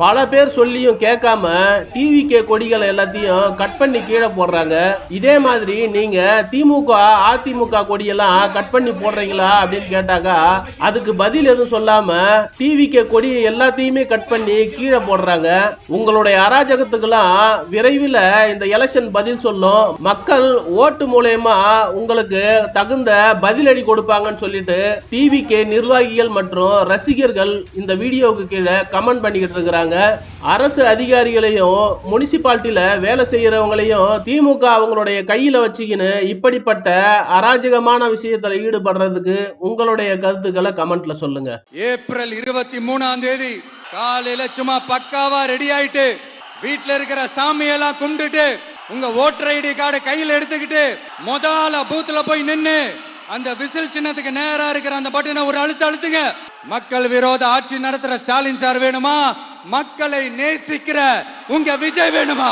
பல பேர் சொல்லியும் கேட்காம டிவிகே கொடிகளை எல்லாத்தையும் கட் பண்ணி கீழே போடுறாங்க. இதே மாதிரி நீங்க திமுக அதிமுக கொடியெல்லாம் கட் பண்ணி போடுறீங்களா அப்படின்னு கேட்டாக்கா அதுக்கு பதில் எதுவும் சொல்லாம டிவிகே கொடி எல்லாத்தையுமே கட் பண்ணி கீழே போடுறாங்க. உங்களுடைய அராஜகத்துக்கெல்லாம் விரைவில் இந்த எலெக்ஷன் பதில் சொல்லும். மக்கள் ஓட்டு மூலயமா உங்களுக்கு தகுந்த பதிலடி கொடுப்பாங்கன்னு சொல்லிட்டு டிவிகே நிர்வாகிகள் மற்றும் ரசிகர்கள் இந்த வீடியோவுக்கு கீழே கமெண்ட் பண்ணிக்கிட்டு இருக்கிறாங்க. அரசு அதிகாரிகளையும் முனிசிபாலிட்டியில வேலை செய்யறவங்களையும் திமுக அவங்களுடைய கையில வச்சுக்கின்னு இப்படிப்பட்ட அராஜகமான விஷயத்துல ஈடுபடுறதுக்கு உங்களுடைய கருத்துக்களை கமெண்ட்ல சொல்லுங்க. ஏப்ரல் 23ஆம் தேதி காலையில சும்மா பக்காவா ரெடி ஆயிட்டு வீட்டுல இருக்கிற சாமியெல்லாம் கும்பிட்டுட்டு உங்க ஓட்டர் ஐடி கார்டை கையில எடுத்துக்கிட்டு முதல்ல பூத்துல போய் நின்னு அந்த விசில் சின்னத்துக்கு நேரா இருக்கிற அந்த பட்டனை ஒரு அழுத்துங்க. மக்கள் விரோத ஆட்சி நடத்துற ஸ்டாலின் சார் வேணுமா? மக்களை நேசிக்கிற உங்க விஜய் வேணுமா?